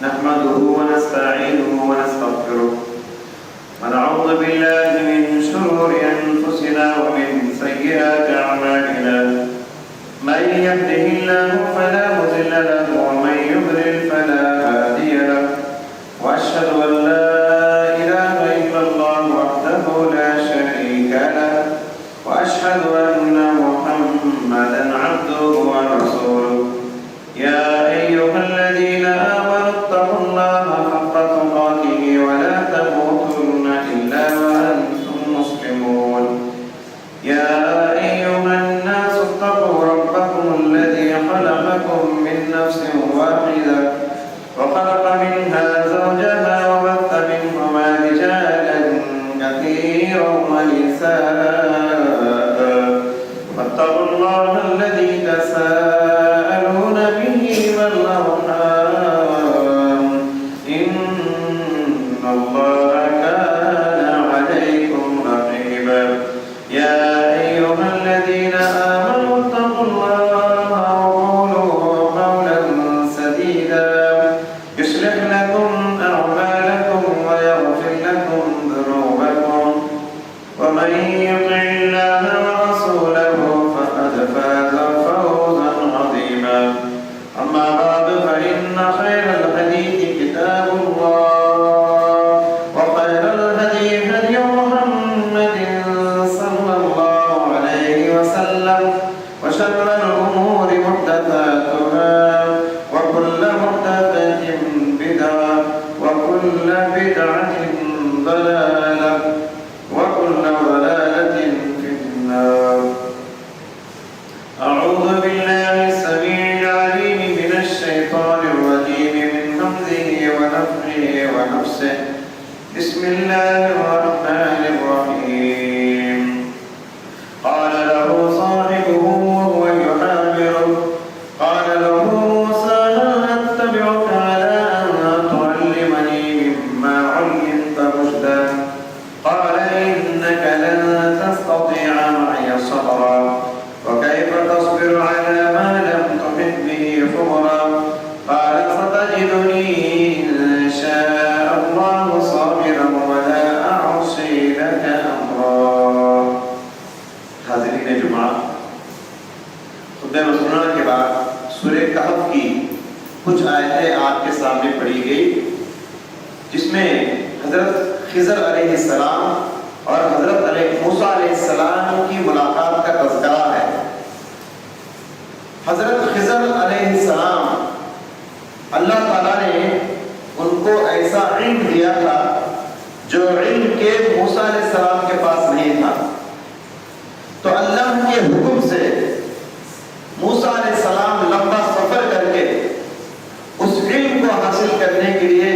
نحمده ونستعينه ونستغفره ونعوذ بالله من شرور أنفسنا ومن سيئات أعمالنا من يهده الله فلا مضل له ومن يضلل فلا هادي له وأشهد أن لا إله إلا الله وحده لا شريك له وأشهد أن محمدا عبده ورسوله يا أيها الذين آمنوا اتقوا الله حق تقاته ولا تموتن إلا وأنتم مسلمون يا أيها الناس اتقوا ربكم الذي خلقكم من نفس واحدة وخلق منها زوجها وبث منهما رجالا كثيرا ونساء واتقوا الله الذي تساءلون به والأرحام إن الله كان عليكم رقيبا يا أيها الذين آمنوا اتقوا الله وقولوا قولا سديدا يصلح لكم أعمالكم ويغفر لكم ذنوبكم ومن يطع الله ورسوله فقد فاز فوزا عظيما أما بعد فإن خير الحديث كتاب الله وخير الهدي هدي محمد صلى الله عليه وسلم وشر الأمور محدثاتها وكل محدثة بدعة وكل بدعة ضلالة وكل ضلالة في النار أعوذ بالله السميع العليم من الشيطان الرجيم من همزه ونفخه ونفسه بسم الله الرحمن الرحيم قال له صاحبه وهو يحاوره قال له موسى هل أتبعك على أن تعلمني مما علمت رشدا قال إنك لن تستطيع معي صبرا وكيف تصبر على ما لم تحط به خبرا قال ستجدني إن شاء الله صابرا ولا أعصي لك أمرا. حاضرین جمعہ، خطبہ مسنونہ کے بعد سورہ کہف کی کچھ آیتیں آپ کے سامنے پڑھی گئی جس میں حضرت خضر علیہ السلام اور حضرت موسیٰ علیہ السلام کی ملاقات کا تذکرہ ہے. حضرت خضر علیہ السلام اللہ تعالیٰ نے ان کو ایسا علم دیا تھا جو علم کے موسیٰ علیہ السلام کے پاس نہیں تھا. تو اللہ کے حکم سے موسیٰ علیہ السلام لمبا سفر کر کے اس علم کو حاصل کرنے کے لیے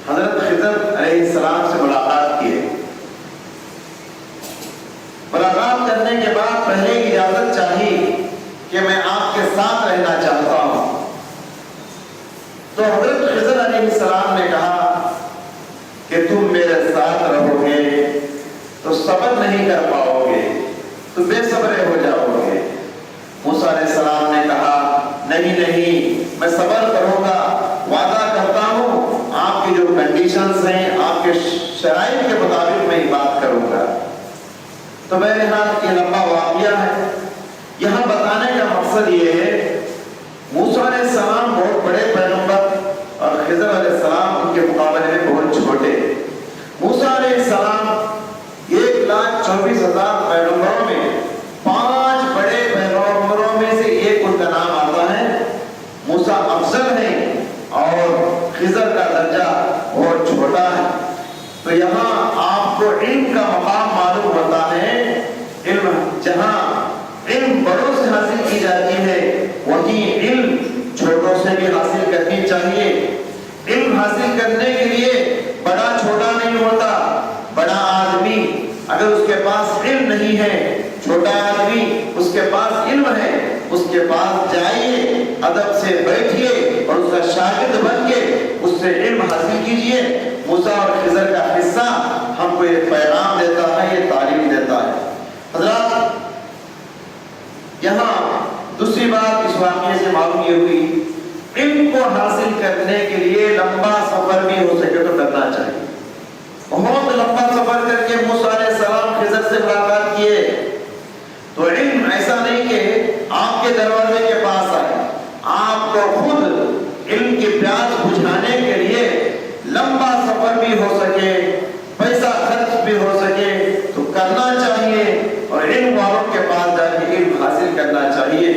حضرت خضر علیہ السلام سے ملاقات کیے. ملاقات کرنے کے بعد پہلے اجازت چاہی کہ میں آپ کے ساتھ رہنا چاہتا ہوں. تو حضرت خضر علیہ السلام نے کہا کہ تم میرے ساتھ رہو گے تو صبر نہیں کر پاؤ گے، تو بے صبرے ہو جاؤ گے. موسیٰ علیہ السلام نے کہا نہیں نہیں، میں صبر کروں گا، وعدہ کرتا ہوں آپ کی جو کنڈیشنز ہیں، آپ کے شرائط کے مطابق میں یہ بات کروں گا. تو بہرحال یہ لمبا واقعہ ہے. یہاں بتانے کا مقصد یہ ہے موسیٰ علیہ السلام بہت بڑے پیغمبر اور خضر علیہ السلام ان کے مقابلے میں بہت چھوٹے. موسیٰ علیہ السلام 1,24,000 پیغمبروں میں 5 بڑے پیغمبروں میں سے ایک ان کا نام آتا ہے. موسیٰ افضل ہیں اور خضر کا درجہ بہت چھوٹا ہے. تو یہاں آپ کو علم کا مقام معلوم ہوتا ہے. علم جہاں علم بڑوں سے حاصل کی جاتی ہے وہیں علم چھوٹوں سے بھی حاصل کرنی چاہیے. علم حاصل کرنے کے لیے بڑا چھوٹا نہیں ہوتا. بڑا آدمی اگر اس کے پاس علم نہیں ہے، چھوٹا آدمی اس کے پاس علم ہے، اس کے پاس جائیے، ادب سے بیٹھیے اور اس کا شاگرد بن کے اس سے علم حاصل کیجیے. موسیٰ اور خضر کا قصہ ہم کو یہ پیغام دیتا ہے، یہ تعلیم دیتا ہے. حضرات یہاں دوسری بات اس واقعے سے معلوم یہ ہوئی، علم کو حاصل کرنے کرنے کے لیے لمبا سفر بھی ہو سکے تو کرنا چاہیے۔ بہت لمبا سفر کر کے موسیٰ علیہ السلام خضر سے ملاقات کیے، تو علم ایسا نہیں کہ آپ کے دروازے کے پاس آئے، آپ کو خود علم کی پیاس بجھانے کے لیے لمبا سفر بھی ہو سکے، پیسہ خرچ بھی ہو سکے تو کرنا چاہیے، اور علم والوں کے پاس جا کے علم حاصل کرنا چاہیے۔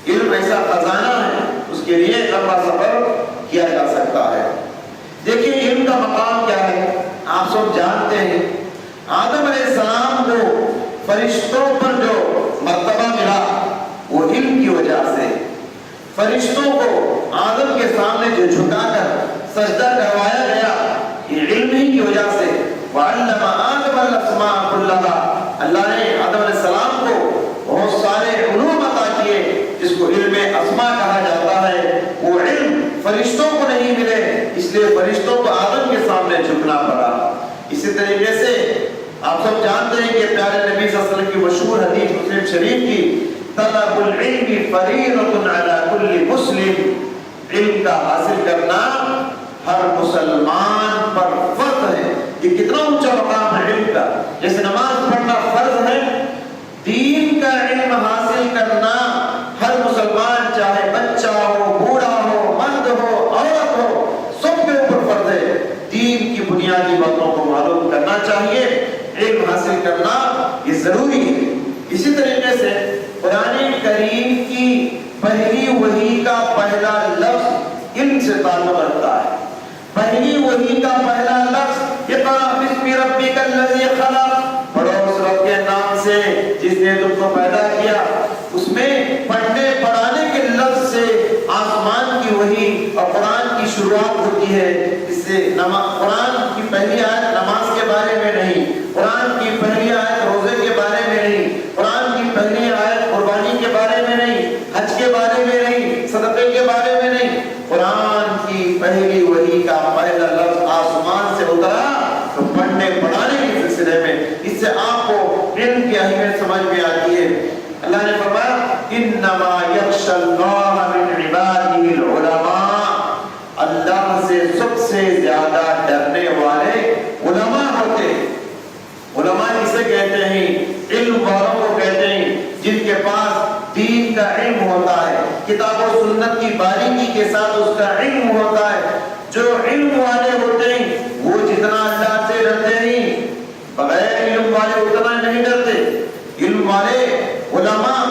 علم ایسا خزانہ ہے، اس کے لیے لمبا سفر کیا جا سکتا ہے۔ دیکھیے علم کا مقام کیا ہے، آپ سب جانتے ہیں۔ آدم علیہ السلام کو فرشتوں پر جو مرتبہ ملا وہ علم کی وجہ سے، فرشتوں کو آدم کے سامنے جو جھکا کر سجدہ کروایا گیا یہ علم ہی کی وجہ سے۔ وَعَلَّمَ آدَمَ الْأَسْمَاءَ كُلَّهَا، اللہ نے آدم علیہ السلام کو بہت سارے علوم عطا کیے جس کو علم اسماء کہا جاتا ہے۔ وہ علم فرشتوں کو نہیں ملے، اس لیے فرشتوں کو آدم کے سامنے جھکنا پڑا۔ اسی طریقے سے آپ سب جانتے ہیں کہ پیارے نبی صلی اللہ علیہ وسلم کی مشہور حدیث مسلم شریف کی، طلب العلم فریضۃ علی کل مسلم، علم کا حاصل کرنا ہر مسلمان پر فرض ہے۔ یہ کتنا اونچا مقام ہے علم کا، جیسے نماز پڑھنا فرض ہے، دین کا علم حاصل کرنا ہر مسلمان چاہے بچہ ہو، بوڑھا ہو، مرد ہو، عورت ہو، سب کے اوپر فرض ہے۔ دین کی بنیادی باتوں کو معلوم کرنا چاہیے، علم حاصل کرنا یہ ضروری ہے۔ اسی طریقے سے قرآن کریم کی پہلی وحی کا پہلا لفظ علم سے تعلق رکھتا ہے۔ پہلی وحی کا پہلا لفظ اقرأ باسم ربک الذی خلق، پڑھو اس رب کے نام سے جس نے تم کو پیدا کیا۔ اس میں پڑھنے پڑھانے کے لفظ سے آسمان کی وحی اور قرآن کی شروعات ہوتی ہے۔ اس سے قرآن کی پہلی آیت نماز کے بارے میں نہیں، قرآن کی پہلی آیت روزے کے بارے میں نہیں، قرآن کی پہلی آیت قربانی کے بارے میں نہیں، حج کے بارے میں نہیں، صدقے کے بارے میں نہیں۔ قرآن کی پہلی وحی کا پہلا لفظ آسمان سے اترا تو پڑھنے پڑھانے کے سلسلے میں، اس سے آپ کو علم کی اہمیت سمجھ میں آتی ہے۔ اللہ نے فرمایا انما یخشی اللہ من عبادہ العلماء، اللہ سے سب سے زیادہ ڈرنے والے علماء ہوتے ہیں۔ علماء کسے کہتے ہیں؟ علم والوں کو کہتے ہیں جن کے پاس دین کا علم ہوتا ہے، کتاب و سنت کی باریکی کے ساتھ اس کا علم ہوتا ہے۔ جو علم والے ہوتے ہیں وہ جتنا اللہ سے ڈرتے ہیں، بغیر علم والے اتنا نہیں ڈرتے۔ علم والے علماء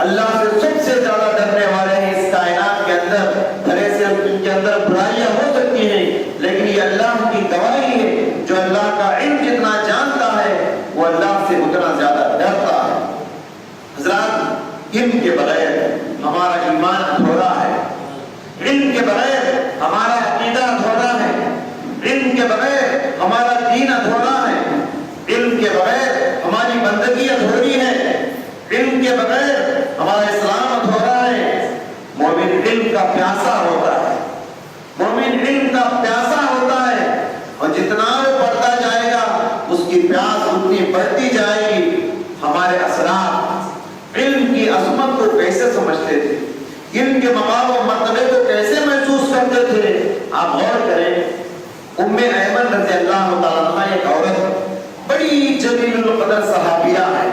اللہ سے سب سے زیادہ ڈرنے والے ہیں۔ اس کائنات کے اندر بھلے سے ان کے اندر برائیاں ہو سکتی ہیں، لیکن یہ اللہ کی گواہی ہے، جو اللہ کا علم جتنا جانتا ہے وہ اللہ سے اتنا زیادہ ڈرتا ہے۔ حضرات، علم کے بغیر ہمارا ایمان ادھورا ہے، علم کے بغیر ہمارا عقیدہ ادھورا ہے، علم کے بغیر ہمارا دین ادھورا ہے، علم کے بغیر ہماری بندگی ادھوری ہے، علم کے بغیر ہمارا اسلام ادھورا ہے۔ مومن علم کا پیاسا ہوتا ہے، مومن علم کا پیاسا ہوتا ہے، اور جتنا وہ پڑھتا جائے گا اس کی پیاس اتنی بڑھتی جائے گی۔ ہمارے اسلاف علم کی عظمت کو کیسے سمجھتے تھے، علم کے مقام و مرتبے کو کیسے محسوس کرتے تھے، آپ غور کریں۔ ام ایمن رضی اللہ تعالیٰ عنہ ایک عورت، بڑی جلیل القدر صحابیہ ہے،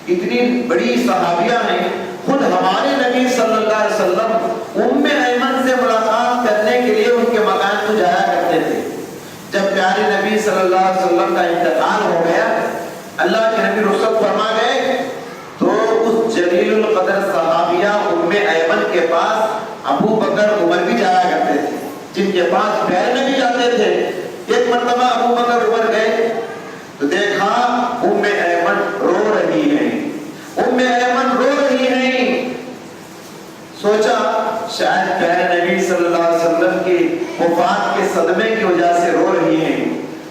اتنی بڑی صحابیہ ہیں، خود ہمارے نبی صلی اللہ علیہ وسلم ام ایمن سے ملاقات کرنے کے لیے ان کے مکان کو جایا کرتے تھے۔ جب پیارے نبی صلی اللہ علیہ وسلم کا انتقال ہو گیا، اللہ کے نبی رخصت فرما گئے، تو اس جلیل القدر صحابیہ ام ایمن کے پاس ابو بکر عمر بھی جایا کرتے تھے، جن کے پاس پیارے نبی جاتے تھے۔ ایک مرتبہ ابو بکر عمر گئے تو دیکھا ام ایمن رو رہی ہیں، ام ایمن رو رہی ہیں۔ سوچا شاید پیارے نبی صلی اللہ علیہ وسلم کی وفات کے صدمے کی وجہ سے رو رہی ہیں،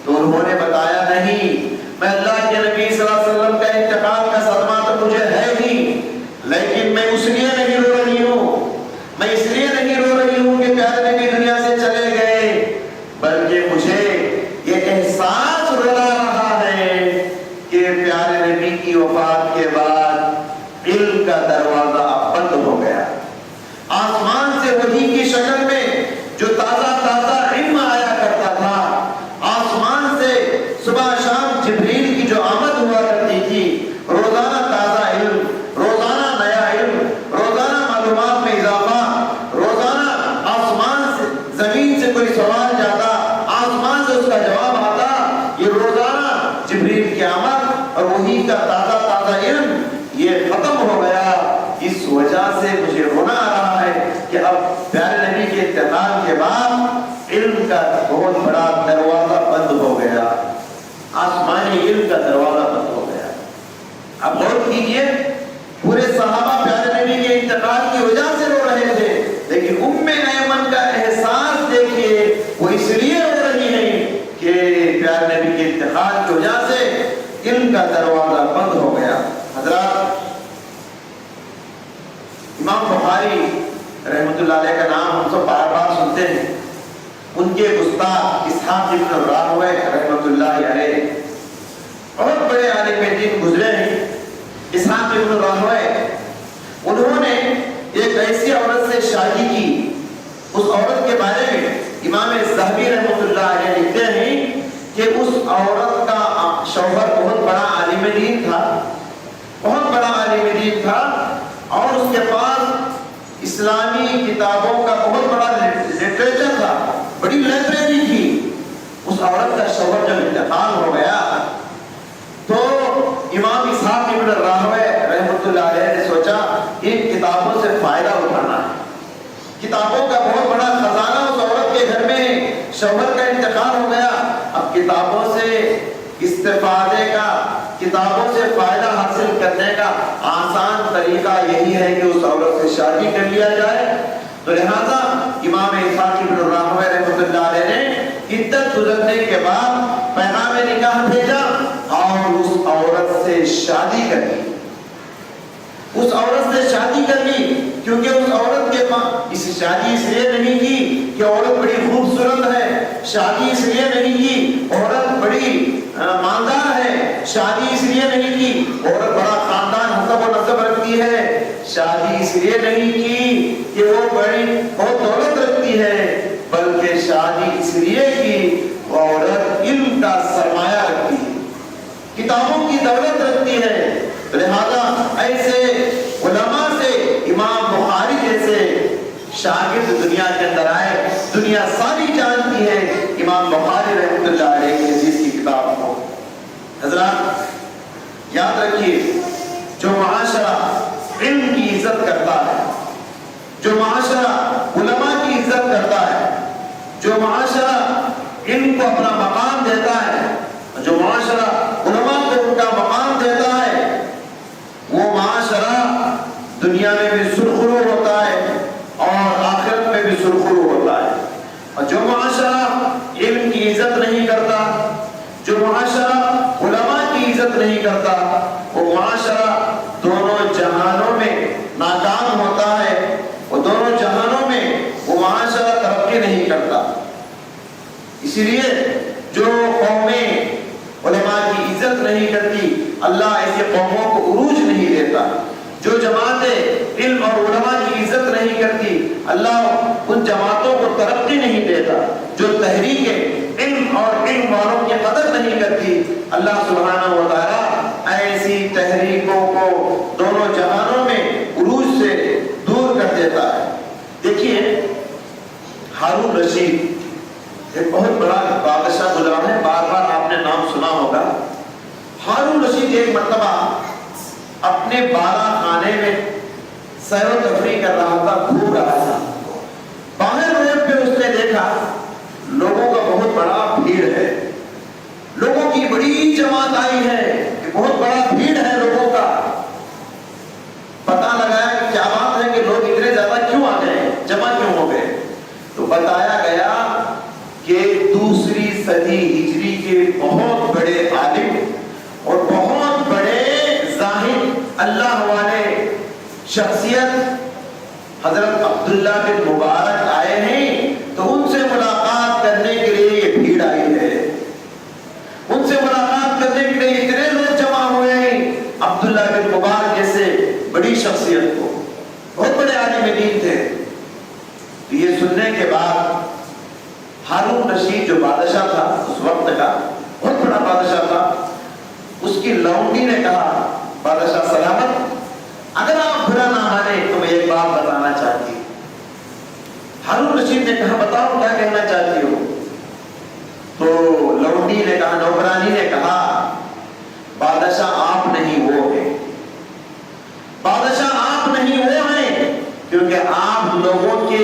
تو انہوں نے بتایا نہیں، میں اللہ کے نبی صلی اللہ علیہ وسلم کا انتقال کا صدمہ تو مجھے ہے ہی، لیکن میں اس لیے نہیں رو رہی ہوں، میں اس لیے نہیں رو رہی ہوں کہ پیارے نبی دنیا سے چلے گئے، بلکہ مجھے یہ احساس رلا رہا ہے کہ پیارے نبی کی وفات کے بعد علم کا دروازہ اب بند ہو گیا۔ آسمان سے وحی کی شکل میں کے بعد علم کا بہت بڑا دروازہ بند ہو گیا، آسمانی علم کا دروازہ بند ہو گیا۔ اب غور کیجئے، پورے صحابہ پیارے نبی کے انتقال کی وجہ سے رو رہے تھے، لیکن ام ایمن کا احساس دیکھیے، وہ اس لیے رو رہی ہے کہ پیارے نبی کے انتقال کی وجہ سے علم کا دروازہ بند ہو گیا۔ حضرات، امام بخاری رحمۃ اللہ علیہ کا نام ہم سب بار بار سنتے ہیں۔ ان کے استاد اسحاق ابن راہویہ رحمۃ اللہ علیہ بہت بڑے عالم دین گزرے ہیں۔ اسحاق ابن راہویہ، انہوں نے ایک ایسی عورت سے شادی کی، اس عورت کے بارے میں امام ذہبی رحمۃ اللہ علیہ لکھتے ہیں کہ اس عورت کا شوہر بہت بڑا عالم دین تھا، بہت بڑا عالم دین تھا، اور اس کے پاس اسلامی کتابوں کا بہت بڑا لٹریچر تھا، بڑی لائبریری تھی۔ اس عورت کا شوہر جب انتقال ہو گیا تو امام اسحاق ابن راہویہ رحمۃ اللہ علیہ نے سوچا ان کتابوں سے فائدہ اٹھانا ہے۔ کتابوں کا بہت بڑا خزانہ اس عورت کے گھر میں، شوہر کا انتقال ہو گیا، اب کتابوں سے استفادے کا، کتابوں سے فائدہ حاصل کرنے کا آسان طریقہ یہی ہے کہ اس عورت سے شادی کر لیا جائے۔ تو لہذا امام اسحاق ابن راہویہ رحمۃ اللہ علیہ نے عدت گزرنے کے بعد پیغام نکاح بھیجا اور اس عورت سے شادی کر لی۔ اس عورت سے شادی کر لی کیونکہ اس عورت کے اس شادی اس لیے نہیں کی کہ عورت بڑی خوبصورت ہے، شادی اس لیے نہیں کی عورت بڑی مالدار ہے، شادی اس لیے نہیں کی عورت بڑا خاندان حسب و نسب رکھتی ہے، شادی اس لیے نہیں کی کہ وہ بڑی بہت دولت رکھتی ہے، بلکہ شادی اس لیے کی وہ عورت علم کا سرمایہ رکھتی ہے، کتابوں کی دولت رکھتی ہے۔ لہذا ایسے علماء سے امام بخاری جیسے شاگرد دنیا کے اندر آئے، دنیا ساری جانتی ہے امام بخاری رحمۃ اللہ علیہ کی حدیث کی کتاب کو۔ حضرات یاد رکھیے، جو معاشرہ علم کی عزت کرتا ہے، جو معاشرہ علماء کی عزت کرتا ہے، جو معاشرہ علم کو اپنا مقام دیتا ہے، جو معاشرہ علماء کو ان کا مقام دیتا ہے، وہ معاشرہ دنیا میں بھی سرخرو ہوتا ہے اور آخرت میں بھی سرخرو ہوتا ہے۔ اور جو معاشرہ علم کی عزت نہیں کرتا، جو معاشرہ علماء کی عزت نہیں کرتا، وہ معاشرہ دونوں جہانوں میں ناکام ہوتا ہے، وہ دونوں جہانوں میں وہ معاشرہ ترقی نہیں کرتا۔ اسی لیے جو قومیں علماء کی عزت نہیں کرتی، اللہ ایسے قوموں کو عروج نہیں دیتا۔ جو جماعتیں علم اور علماء کی عزت نہیں کرتی، اللہ ان جماعتوں کو ترقی نہیں دیتا۔ جو تحریکیں علم اور علم والوں کی قدر نہیں کرتی، اللہ سبحانہ و تعالیٰ ایسی تحریکوں کو دونوں جہانوں میں عروج سے دور کر دیتا ہے۔ دیکھیے، ہارون رشید ایک بہت بڑا بادشاہ گزرا ہے، بار بار آپ نے نام سنا ہوگا۔ ہارون رشید ایک مرتبہ اپنے بالا خانے میں سیر و تفریح کر رہا تھا، گھوم رہا تھا۔ باہر روڈ پہ اس نے دیکھا لوگوں کا بہت بڑا بھیڑ ہے، لوگوں کی بڑی جماعت آئی ہے، کہ بہت بڑا بھیڑ ہے لوگوں کا۔ پتہ لگایا کہ کیا بات ہے کہ لوگ اتنے زیادہ کیوں آ گئے، جمع کیوں ہو گئے؟ تو بتایا گیا کہ دوسری صدی ہجری کے بہت بڑے عالم اور بہت بڑے زاہد اللہ والے شخصیت حضرت عبداللہ بن مبارک آئے ہیں، تو ان سے ملاقات کرنے کے لیے یہ بھیڑ آئی ہے۔ ان سے ملاقات کرنے کے لیے اتنے لوگ جمع ہوئے ہیں، عبداللہ بن مبارک جیسے بڑی شخصیت کو، بہت بڑے عالم دین تھے۔ تو یہ سننے کے بعد ہارون رشید جو بادشاہ تھا اس وقت کا، بہت بڑا بادشاہ تھا، اس کی لونڈی نے کہا، بادشاہ سلامت، اگر آپ برا نہ مانے تو میں ایک بات بتانا چاہتی ہوں۔ ہارون رشید نے کہا، بتاؤ کیا کہنا چاہتی ہو؟ تو لونڈی نے کہا، نوکرانی نے کہا، بادشاہ آپ نہیں وہ ہیں، بادشاہ آپ نہیں وہ ہیں، کیونکہ آپ لوگوں کے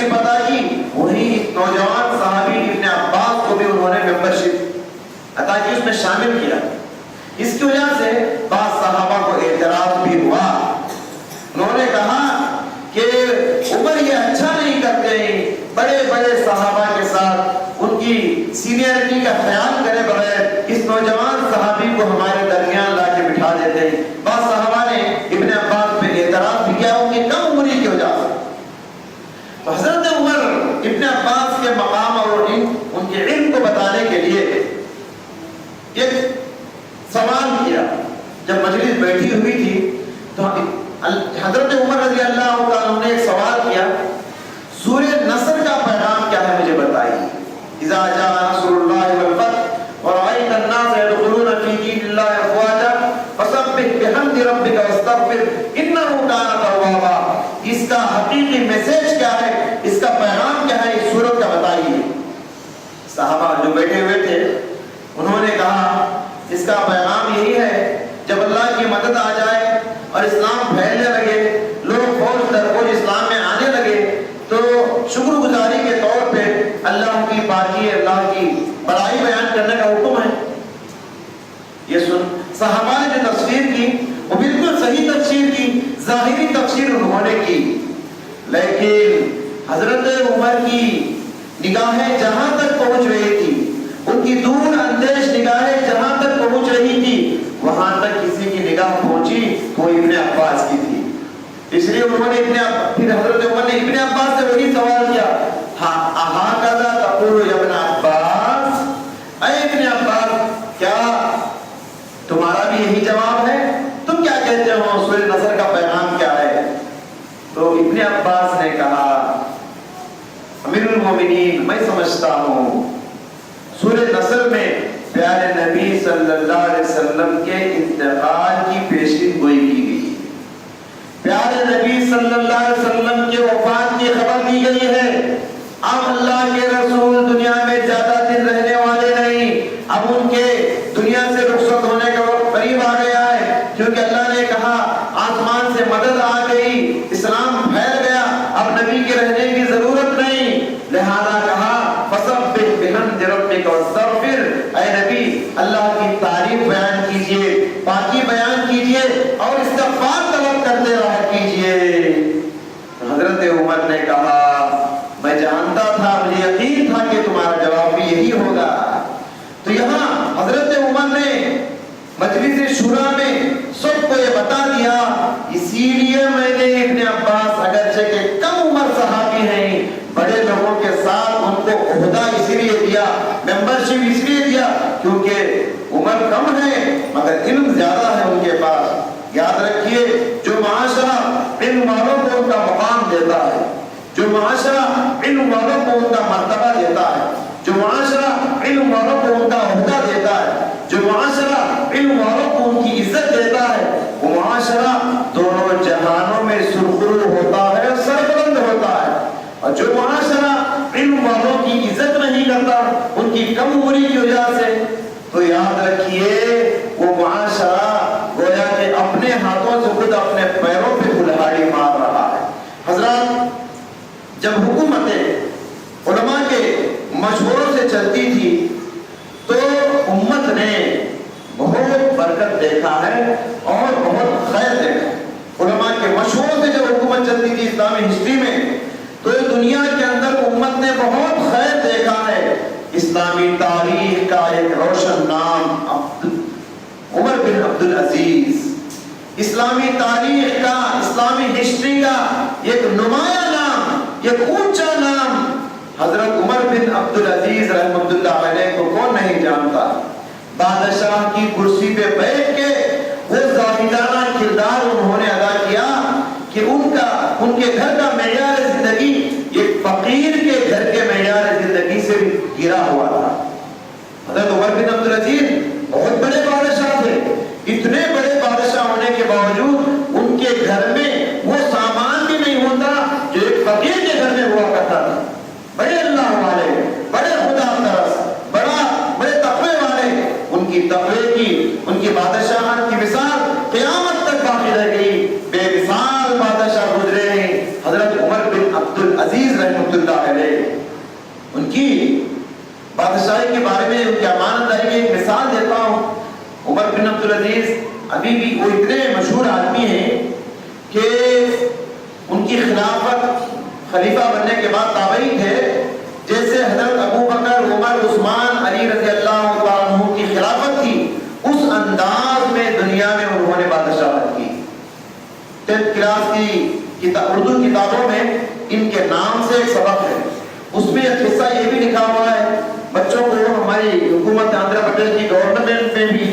ممبرشپ عطا کی، وہی نوجوان صحابی ابن عباس کو بھی انہوں نے ممبرشپ عطا کی، اس میں شامل کیا۔ اس کی وجہ سے بعض صحابہ کو اعتراض بھی ہوا، انہوں نے کہا کہ عمر یہ اچھا نہیں کرتے ہیں، بڑے بڑے صحابہ کے ساتھ ان کی سینئرٹی کا خیال کرے بغیر اس نوجوان صحابی کو ہمارے درمیان لا کے بٹھا دیتے ہیں۔ بعض صحابہ نے ابن عباس پہ اعتراض بھی کیا ان کی کم عمری کی وجہ سے۔ تو حضرت عمر ابن عباس کے مقام اور ان کے علم کو بتانے کے لیے ایک سوال کیا۔ جب مجلس بیٹھی ہوئی تھی تو حضرت عمر رضی اللہ عنہ نے ایک سوال کیا، سورہ نصر کا پیغام کیا ہے مجھے بتائیے۔ اذا جاء نصر اللہ والفتح ورأيت الناس يدخلون في دين الله افواجا فسبح بحمد ربك واستغفر انه كان توابا۔ اس کا حقیقی میسج کیا ہے، اس کا پیغام کیا ہے، اس سورت کا بتائیے۔ صحابہ جو بیٹھے ہوئے تھے انہوں نے کہا اس کا پیغام یہی ہے، جب اللہ کی مدد آ جائے اور اسلام پھیلنے لگے، لوگ فوج در فوج اسلام میں آنے لگے، تو شکر گزاری کے طور پہ اللہ کی پاکی، اللہ کی بڑائی بیان کرنے کا حکم ہے۔ یہ سن صحابہ نے جو تفسیر کی وہ بالکل صحیح تفسیر کی، ظاہری تفسیر انہوں نے کی، لیکن حضرت عمر کی نگاہیں جہاں تک پہنچ رہی تھی، ان کی دور اندیش نگاہیں جہاں تک پہنچ رہی تھی، وہاں تک کسی کی نگاہ پہنچی وہ ابن عباس کی تھی۔ اس لیے انہوں نے پھر حضرت عمر نے ابن عباس سے وہی سوال کیا، اَهَكَذَا تَقُولُ يَا ابْنَ عَبَّاسِ، اے ابن عباس کیا تمہارا بھی یہی جواب ہے؟ تم کیا کہتے ہو، سورہ نصر کا پیغام کیا ہے؟ تو ابن عباس نے کہا امیر المومنین میں سمجھتا ہوں سورہ نصر میں پیارے نبی صلی اللہ علیہ وسلم کے انتقال کی پیشین گوئی کی گئی، پیارے نبی صلی اللہ علیہ وسلم کے وفات کی خبر دی گئی ہے۔ اب اللہ کے رسول دنیا میں زیادہ دن رہنے والے نہیں، اب ان کے دنیا سے رخصت ہونے کا وقت قریب آ گیا ہے، کیونکہ اللہ نے کہا آسمان سے مدد آ گئی، اسلام پھیل گیا، اب نبی کے رہنے کی ضرورت نہیں، لہذا کہا فسبح بحمد ربک واستغفر، اے نبی اللہ کی تعریف بیان کیجئے، پاکی بیان کیجئے اور استغفار طلب کرتے رہا کیجئے۔ حضرت عمر نے کہا میں جانتا تھا، مجھے یقین تھا کہ تمہارا جواب بھی یہی ہوگا۔ تو یہاں حضرت عمر نے مجلس شورا میں سب کو یہ بتا دیا، اسی لیے میں نے ابن عباس اگرچہ کہ کم عمر صحابی ہیں، بڑے لوگوں کے ساتھ ان کو عہدہ اس لیے دیا، ممبرشپ اس لیے دیا کیونکہ عمر کم ہے مگر علم زیادہ ہے ان کے پاس۔ یاد رکھیے جو معاشرہ علم والوں کو ان کا مقام دیتا ہے، جو معاشرہ علم والوں کو ان کا مرتبہ دیتا ہے، جو معاشرہ علم والوں کو ان کا عہدہ دیتا ہے، جو معاشرہ علم والوں کو ان کی عزت دیتا ہے، وہ معاشرہ دونوں جہانوں میں سرخرو ہوتا ہے، سربلند ہوتا ہے۔ اور جو معاشرہ علم والوں کی عزت نہیں کرتا ان کی کم عمری کی وجہ سے، تو یاد رکھیے وہ معاشرہ گویا کہ اپنے ہاتھوں سے خود اپنے پیروں پہ کلہاڑی مار رہا ہے۔ حضرات جب حکومتیں علماء کے مشوروں سے چلتی تھی تو امت نے بہت برکت دیکھا ہے اور بہت خیر دیکھا ہے۔ علماء کے مشوروں سے جب حکومت چلتی تھی اسلامی ہسٹری میں تو دنیا کے اندر امت نے بہت خیر دیکھا ہے۔ اسلامی تاریخ کا ایک روشن نام عمر بن عبدالعزیز، اسلامی تاریخ کا، اسلامی ہسٹری کا ایک نمایاں نام، ایک اونچا نام حضرت عمر بن عبدالعزیز رحمۃ اللہ علیہ کو کون نہیں جانتا۔ بادشاہ کی کرسی پہ بیٹھ کے وہ زاہدانہ کردار انہوں نے ادا کیا کہ ان کے گھر کا معیار زندگی ایک فقیر کے گھر کے معیار زندگی سے بھی گرا ہوا تھا۔ حضرت عمر بن عبدالعزیز بہت بڑے بادشاہ تھے، اتنے بڑے بادشاہ ہونے کے باوجود ان کے گھر میں وہ سامان بھی نہیں ہوتا جو ایک فقیر کے گھر میں ہوا کرتا تھا۔ بڑے اللہ والے، بڑے خدا ترس، بڑے تقوی والے، ان کی تقوی کی، ان کی بادشاہت کی مثال قیامت تک باقی رہ گئی۔ بے مثال بادشاہ گزرے ہیں حضرت عمر بن عبدالعزیز رحمۃ بادشاہی کے بارے میں ان کی امانت داری کی ایک مثال دیتا ہوں. عمر بن عبدالعزیز ابھی بھی وہ اتنے مشہور آدمی ہیں کہ ان کی خلافت خلیفہ بننے کے بعد تابعی تھے. جیسے حضرت ابو بکر، عمر، عثمان، علی رضی اللہ تعالیٰ عنہ کی خلافت تھی، اس انداز میں دنیا میں انہوں نے بادشاہت کی. 10th کلاس کی اردو کتابوں میں ان کے نام سے ایک سبق ہے. اس میں قصہ یہ بھی لکھا ہوا ہے، بچوں کو ہماری حکومت آندھرا پردیش کی گورنمنٹ میں بھی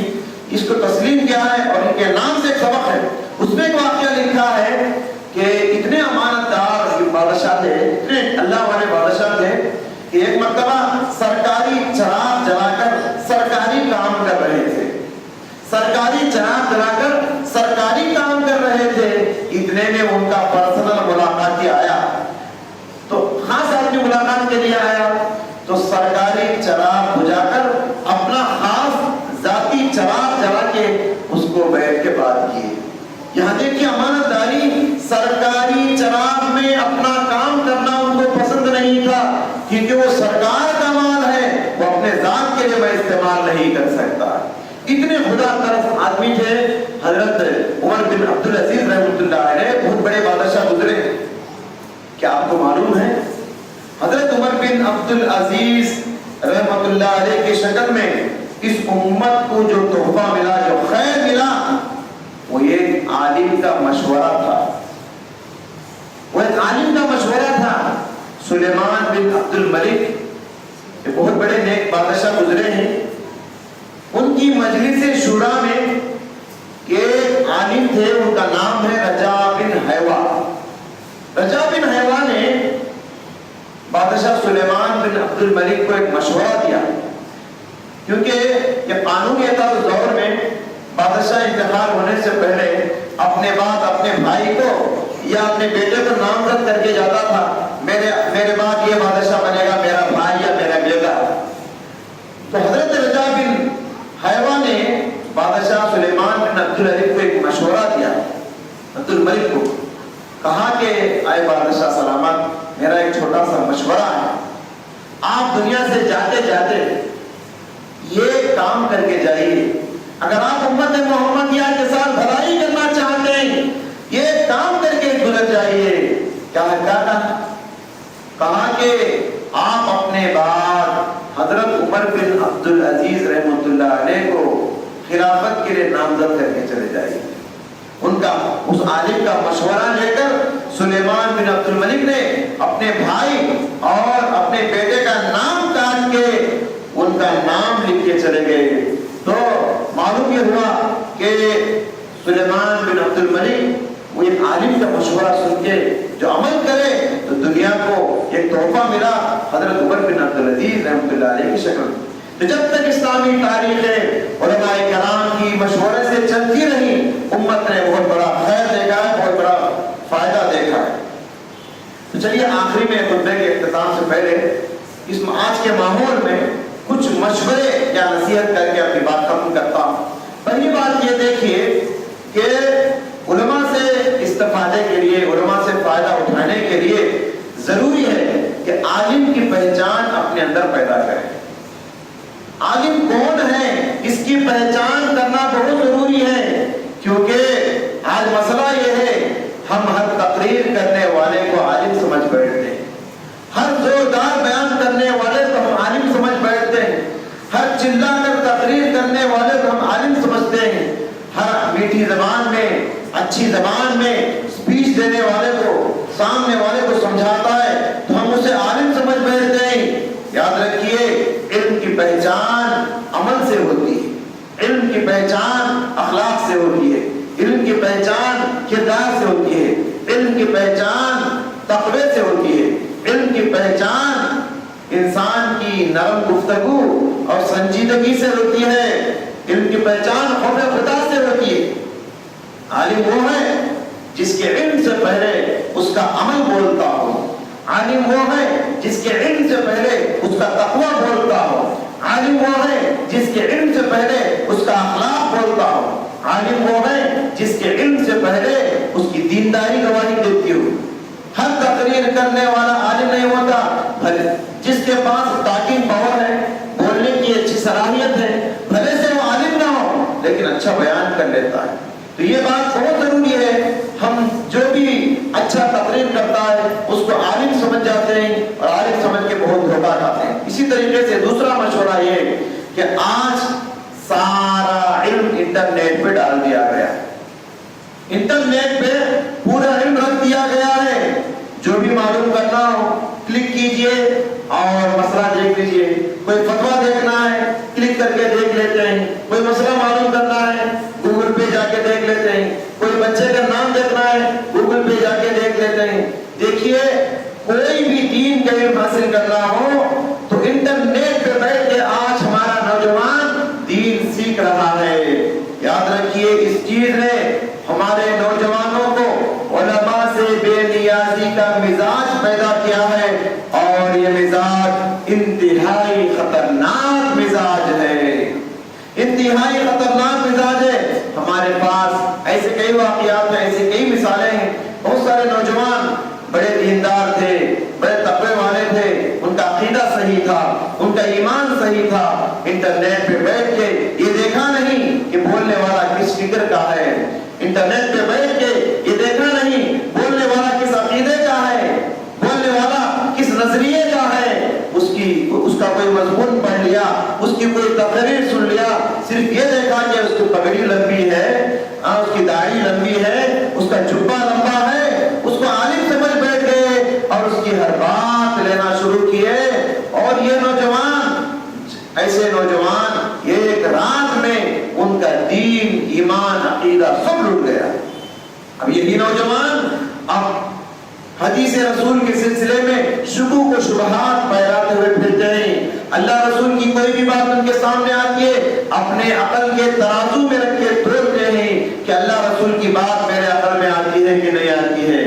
اس کو تسلیم کیا ہے اور ان کے نام سے ایک سبق ہے. اس میں ایک واقعہ لکھا ہے کہ اتنے امانت دار بادشاہ تھے، اتنے اللہ والے بادشاہ تھے کہ ایک مرتبہ سرکاری چراغ جلا کر سرکاری کام کر رہے تھے. سرکاری چراغ جلا کر سرکاری کام کر رہے تھے. اتنے میں ان کا پرسنل ملاقاتی آیا، تو خاص آدمی ملاقات کے لیے آیا، تو سرکاری چراغ بجھا کر اپنا خاص ذاتی چراغ جلا کے اس کو بیٹھ کے بات کی. یہاں دیکھیے امانت داری، سرکاری چراغ میں اپنا کام کرنا ان کو پسند نہیں تھا، کیونکہ وہ سرکار کا مال ہے، وہ اپنے ذات کے لیے میں استعمال نہیں کر سکتا. اتنے خدا طرف آدمی تھے. حضرت عمر بن عبدالعزیز رحمۃ اللہ علیہ بہت بڑے بادشاہ گزرے. کیا آپ کو معلوم ہے حضرت عمر بن عبدالعزیز رحمۃ اللہ علیہ کی شکل میں اس امت کو جو تحفہ ملا، جو خیر ملا، وہ ایک عالم کا مشورہ تھا. وہ ایک عالم کا مشورہ تھا. سلیمان بن عبد الملک بہت بڑے نیک بادشاہ گزرے ہیں. ان کی مجلس شورا میں ایک عالم تھے، ان کا نام ہے رجا بن حیوہ. رجا بن حیوہ نے بادشاہ سلیمان بن عبد الملک کو ایک مشورہ دیا، کیونکہ یہ قانون یہ تھا اس دور میں بادشاہ انتقال ہونے سے پہلے اپنے بعد اپنے بھائی کو یا اپنے بیٹے کو نامزد کر کے جاتا تھا، میرے بعد یہ بادشاہ بنے گا، میرا بھائی یا میرا بیٹا. تو حضرت رجا بن حیوہ نے بادشاہ سلیمان بن عبد الملک کو ایک مشورہ دیا. عبد الملک کو کہا کہ اے بادشاہ سلامت، میرا ایک چھوٹا سا مشورہ ہے. آپ دنیا سے جاتے جاتے یہ کام کر کے جائیے. اگر آپ امت محمدیہ کے ساتھ بھلائی کرنا چاہتے ہیں، یہ کام کر کے گزر جائیے. کیا کہا کہ آپ اپنے بعد حضرت عمر بن عبدالعزیز رحمۃ اللہ علیہ کو خلافت کے لیے نامزد کر کے چلے جائیے. ان کا اس عالم کا مشورہ لے کر سلیمان بن عبد الملک نے اپنے بھائی اور اپنے بیٹے کا نام کاٹ کے ان کا نام لکھ کے چلے گئے. تو معلوم یہ ہوا کہ سلیمان بن عبد الملک وہ ایک عالم کا مشورہ سن کے جو عمل کرے تو دنیا کو ایک تحفہ ملا حضرت عمر بن عبدالعزیز رحمۃ اللہ علیہ کی شکل. تو جب تک اسلامی تاریخ علماء کرام کی مشورے سے چلتی رہی، امت نے بہت بڑا خیر دیکھا ہے، بہت بڑا فائدہ دیکھا ہے. تو چلیے آخری میں خطبے کے اختتام سے پہلے اس آج کے ماحول میں کچھ مشورے یا نصیحت کر کے اپنی بات ختم کرتا ہوں. پہلی بات یہ دیکھیے کہ علماء سے استفادے کے لیے، علماء سے فائدہ اٹھانے کے لیے ضروری ہے کہ عالم کی پہچان اپنے اندر پیدا کریں. عالم کون ہے اس کی پہچان کرنا بہت ضروری ہے، کیونکہ آج مسئلہ یہ ہے ہم ہر تقریر کرنے والے کو عالم سمجھ بیٹھتے ہیں، ہر زوردار بیان کرنے والے کو ہم عالم سمجھ بیٹھتے ہیں، ہر چلا کر تقریر کرنے والے کو ہم عالم سمجھتے ہیں، ہر میٹھی زبان میں، اچھی زبان میں اسپیچ دینے والے کو، سامنے والے کو سمجھاتا ہے تو ہم اسے عالم سمجھ بیٹھتے ہیں. یاد رکھیے علم کی پہچان عمل سے ہوتی ہے، علم کی پہچان اخلاق سے ہوتی ہے، علم کی پہچان کردار سے ہوتی ہے، علم کی پہچان تقوی سے ہوتی ہے، علم کی پہچان انسان کی نرم گفتگو اور سنجیدگی سے ہوتی ہے، علم کی پہچان خوف خدا سے ہوتی ہے. عالم وہ ہے جس کے علم سے پہلے اس کا عمل بولتا ہو، عالم وہ ہے جس کے علم سے پہلے اس کا تقوی بولتا ہو، عالم وہ ہے جس کے علم سے پہلے اس کا اخلاق بولتا ہو، عالم وہ ہے جس کے علم سے پہلے اس کی دینداری گواہی دیتی ہو. ہر تقریر کرنے والا عالم نہیں ہوتا، جس کے پاس ٹاکنگ پاور ہے، لیتا ہے۔ تو یہ بات بہت ضروری ہے، ہم جو بھی اچھا تقریر کرتا ہے اس کو عالم سمجھ جاتے ہیں اور عالم سمجھ کے بہت دھوکہ کھاتے ہیں۔ اسی طریقے سے دوسرا مشورہ یہ کہ آج سارا علم انٹرنیٹ پہ ڈال دیا گیا ہے، انٹرنیٹ پہ پورا علم رکھ دیا گیا ہے، جو بھی معلوم کرنا ہو کلک کیجئے اور مسئلہ دیکھ لیجئے، کوئی فتویٰ دیکھنا ہے کلک کر کے دیکھ لیتے ہیں، کوئی مسئلہ معلوم کرنا ہے گوگل پہ جا کے دیکھ لیتے ہیں، کوئی بچے کا نام دیکھنا ہے گوگل پہ جا کے دیکھ لیتے ہیں۔ دیکھیے کوئی بھی دین کا علم حاصل کرنا ہو تو انٹرنیٹ پہ بیٹھ کے آج ہمارا نوجوان دین سیکھ رہا ہے۔ یاد رکھیے اس چیز نے ہمارے نوجوانوں کو علماء سے بے نیازی کا مزاج پیدا کیا ہے، اور یہ مزاج انتہائی خطرناک مزاج ہے، انتہائی خطرناک مزاج ہے۔ ہمارے پاس ایسے کئی واقعات ہیں، ایسے کئی مثالیں ہیں، بہت سارے نوجوان بڑے دیندار تھے، بڑے تقوی والے تھے، ان کا عقیدہ صحیح تھا، ان کا ایمان صحیح تھا، انٹرنیٹ پہ بیٹھ کے یہ دیکھا نہیں کہ بولنے والا کس فکر کا ہے، انٹرنیٹ پہ بیٹھ کے یہ دیکھا نہیں بولنے والا کس عقیدے کا ہے، بولنے والا کس نظریے کا ہے، اس کا کوئی مضمون پڑھ لیا، اس کی کوئی تقریر سن لیا، صرف یہ دیکھا کہ اس کی پگڑی لمبی ہے، اس کی داڑھی لمبی ہے، اس کا جبہ لمبا ہے، اس کو عالم سمجھ بیٹھ گئے اور اس کی ہر بات لینا شروع کیے۔ اور یہ نوجوان، ایسے نوجوان ایک رات میں ان کا دین، ایمان، عقیدہ سب لٹ گیا۔ اب یہی نوجوان اب حدیث رسول کے سلسلے میں شکوک و شبہات پھیلاتے ہوئے پھرتے ہیں۔ اللہ رسول کی کوئی بھی بات ان کے سامنے آتی ہے اپنے عقل کے ترازو میں رکھ کے تولتے ہیں کہ اللہ رسول کی بات میرے عقل میں آتی ہے کہ نہیں آتی ہے۔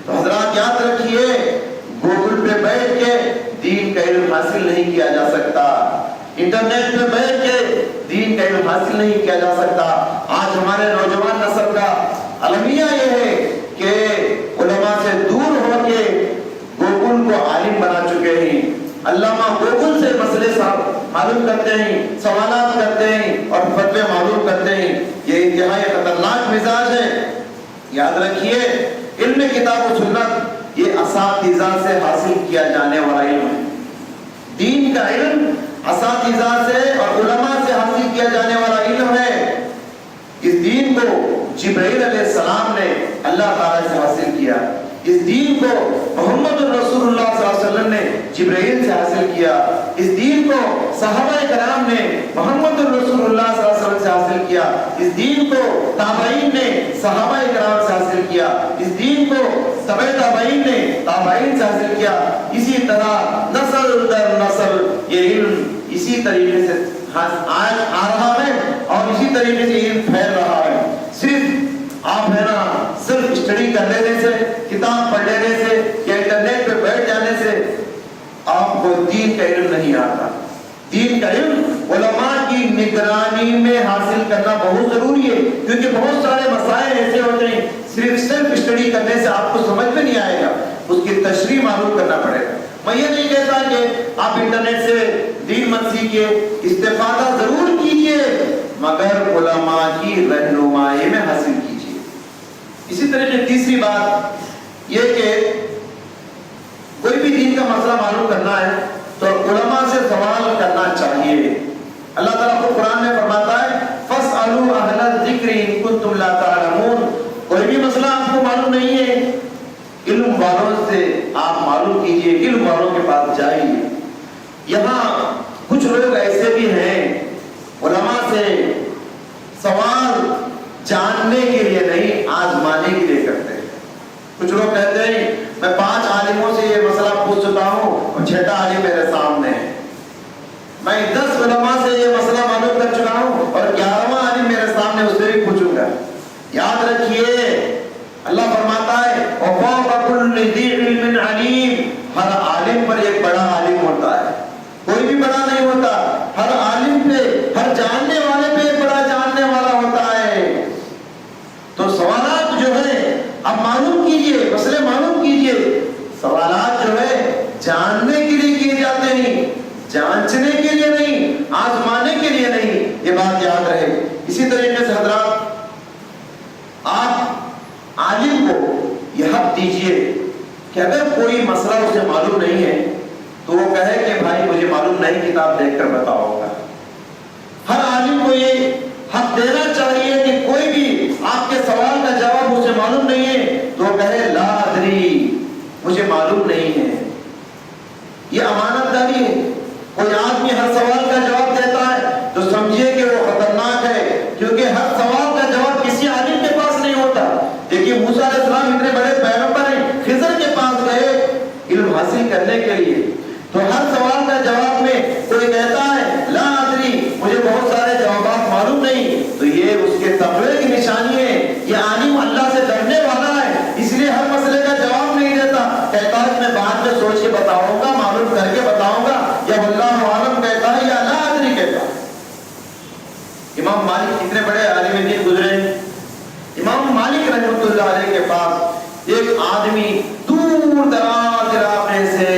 تو حضرات یاد رکھیے گوگل پہ بیٹھ کے دین کا علم حاصل نہیں کیا جا سکتا، انٹرنیٹ پہ بیٹھ کے دین کا علم حاصل نہیں کیا جا سکتا۔ آج ہمارے نوجوان نسل کا المیہ یہ ہے کہ علماء سے دور ہو کے گوگل کو عالم بنا چکے ہیں، علامہ گوگل سے مسئلے معلوم کرتے ہیں، سوالات کرتے ہیں اور فتوے معلوم کرتے ہیں۔ یہ انتہائی خطرناک مزاج ہے۔ یاد رکھیے علم کتاب و سنت یہ اساتذہ سے حاصل کیا جانے والا علم ہے، دین کا علم اساتذہ سے اور علماء سے حاصل کیا جانے والا علم ہے۔ اس دین کو جبرائیل علیہ السلام نے اللہ تعالیٰ سے حاصل کیا، اس دین کو محمد رسول اللہ صلی اللہ علیہ وسلم نے جبرائیل سے حاصل کیا، اس دین کو صحابہ کرام نے محمد رسول اللہ صلی اللہ علیہ وسلم سے حاصل کیا، اس دین کو تابعین نے صحابہ کرام سے حاصل کیا، اس دین کو تبع تابعین نے تابعین سے حاصل کیا۔ اسی طرح نسل در نسل یہ علم اسی طریقے سے آج آ رہا ہے اور اسی طریقے سے علم پھیل رہا ہے۔ صرف آپ ہے نا صرف اسٹڈی کر لینے سے، کتاب پڑھ لینے سے یا انٹرنیٹ پہ بیٹھ جانے سے آپ کو دین کا علم نہیں آتا۔ دین کا علم علماء کی نگرانی میں حاصل کرنا بہت ضروری ہے، کیونکہ بہت سارے مسائل ایسے ہوتے ہیں صرف اسٹڈی کرنے سے آپ کو سمجھ میں نہیں آئے گا، اس کی تشریح معلوم کرنا پڑے گا۔ میں یہ نہیں کہتا کہ آپ انٹرنیٹ سے دین مت سیکھیے، استفادہ ضرور کیجیے مگر علماء کی رہنمائی میں حاصل کیجیے۔ اسی طرح سے تیسری بات یہ کہ کوئی بھی دین کا مسئلہ معلوم کرنا ہے تو علماء سے سوال کرنا چاہیے۔ اللہ تعالیٰ کو قرآن میں فرماتا ہے فَاسْأَلُوا أَهْلَ الذِّكْرِ إِن كُنتُمْ لَا تَعْلَمُونَ۔ کوئی بھی مسئلہ آپ کو معلوم نہیں ہے علم والوں سے آپ معلوم کیجئے، علم والوں کے پاس جائیے۔ یہاں کچھ لوگ ایسے بھی ہیں علماء سے سوال جاننے کے لیے نہیں آزمانے کے لیے کرتے ہیں۔ کچھ لوگ کہتے ہیں میں 5 عالموں سے یہ مسئلہ پوچھ چکا ہوں اور 6واں عالم میرے سامنے ہے، میں 10 علماء سے یہ مسئلہ معلوم کر چکا ہوں اور 11واں عالم میرے سامنے اس سے بھی پوچھوں گا۔ یاد رکھیے اللہ فرماتا ہے وَفَوْقَ كُلِّ ذِي عِلْمٍ عَلِيمٍ، ہر عالم پر ایک بڑا عالم ہوتا ہے، کوئی بھی بڑا نہیں ہوتا، ہر عالم پہ، ہر جاننے والے پہ ایک بڑا جاننے والا ہوتا ہے۔ تو سوالات جو ہے اب معلوم کیجئے، مسئلے معلوم کیجئے۔ سوالات جو ہے جاننے کے لیے کیے جاتے ہیں، جانچنے کے لیے نہیں، آزمانے کے لیے نہیں، یہ بات یاد رہے۔ اسی طریقے سے حضرات کہ اگر کوئی مسئلہ اسے معلوم نہیں ہے تو وہ کہے کہ بھائی مجھے معلوم نہیں، کتاب دیکھ کر بتاؤ گا۔ ہر عالم کو یہ حق دینا چاہیے کہ کوئی بھی آپ کے سوال کا جواب اسے معلوم نہیں ہے تو وہ کہے لا ادری، مجھے معلوم نہیں ہے۔ یہ امانت داری ہے۔ کوئی آدمی ہر سوال کا جواب دیتا ہے تو سمجھیے کہ وہ خطرناک ہے، کیونکہ ہر سوال کا جواب کسی عالم کے پاس نہیں ہوتا۔ دیکھیے موسیٰ علیہ السلام اتنے بڑے پیغمبر ہیں، خضر کے پاس گئے علم حاصل کرنے کے لیے، تو ہر سوال کا جواب میں کوئی کہتا ہے لا ادری، مجھے بہت سارے جوابات معلوم نہیں، تو یہ اس کے تقوی کی نشانی ہے۔ یہ عالم اللہ سے ڈرنے والا ہے، اس لیے ہر مسئلے کا جواب نہیں دیتا، کہتا ہے میں بعد میں سوچ کے بتاؤں گا، معلوم کر کے بتاؤں گا، یا واللہ عالم کہتا ہے یا لا ادری کہتا ہے۔ امام مالک اتنے بڑے عالم دین گزرے، امام مالک رحمۃ اللہ علیہ کے پاس ایک آدمی دور دراز علاقے سے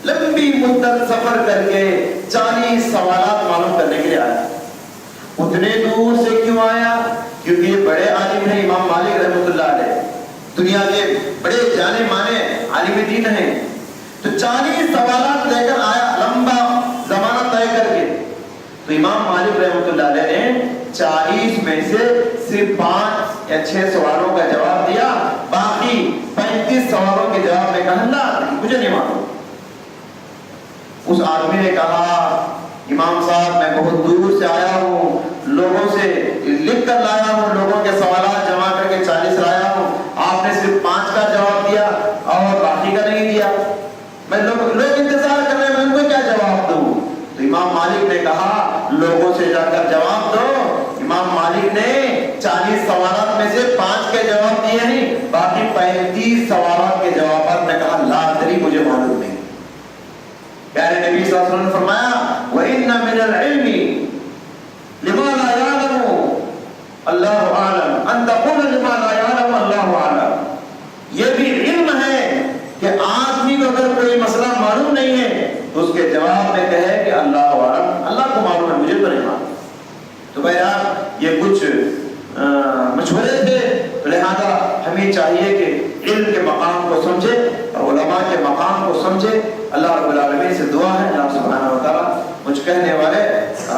لمبی مدت سفر کر کے 40 سوالات معلوم کرنے کے لیے آیا۔ اتنے دور سے کیوں آیا؟ کیونکہ یہ بڑے عالم ہیں امام مالک رحمۃ اللہ علیہ، دنیا کے بڑے جانے مانے عالم دین ہیں، تو 40 سوالات لے کر آیا، لمبا زمانہ طے کر کے۔ تو امام مالک رحمۃ اللہ علیہ نے 40 میں سے صرف 5 یا 6 سوالوں کا جواب دیا، باقی 35 سوالوں کے جواب میں کہا لا مجھے نہیں معلوم۔ اس آدمی نے کہا امام صاحب میں بہت دور سے آیا ہوں، لوگوں سے لکھ کر لایا ہوں، لوگوں کے سوالات جمع کر کے 40 لایا ہوں، آپ نے صرف 5 کا جواب دیا اور باقی کا نہیں دیا، میں لوگ انتظار کر رہے ہیں، میں ان کو کیا جواب دوں؟ تو امام مالک نے کہا لوگوں سے جا کر جواب دو۔ امام مالک نے 40 سوالات میں سے 5 کے جواب دیے نہیں، باقی 35 سوالات کے جوابات میں کہا لا ادری، مجھے معلوم نہیں۔ پیارے نبی صلی اللہ علیہ وسلم نے فرمایا وَإِنَّ مِنَ الْعِلْمِ لِمَا لَا يَعْلَمُ اللَّهُ أَعْلَمُ أَن تَقُولَ لِمَا لَا يَعْلَمُ اللَّهُ أَعْلَمُ۔ یہ بھی علم ہے کہ آدمی کو اگر کوئی مسئلہ معلوم نہیں ہے تو اس کے جواب میں کہے کہ اللہ اعلم، اللہ کو معلوم ہے، مجھے تو نہیں معلوم۔ تو بہرحال یہ کچھ مشورے تھے، لہذا ہمیں چاہیے کہ علم کے مقام کو سمجھے اور علماء کے مقام کو سمجھے۔ اللہ رب العالمین سے دعا ہے اللہ سبحانہ و تعالیٰ مجھ کہنے والے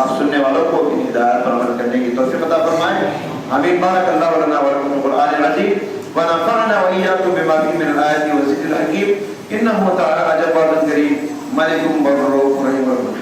آپ سننے والوں کو ان ہدایت پر عمل کرنے کی توفیق عطا فرمائے۔ آمین۔ بارک اللہ لنا ولکم بالقرآن العظیم ونفعنا وإياكم بما فيه من الآيات والذكر الحكيم إنه تعالى جبار كريم ملك بر رؤوف رحيم۔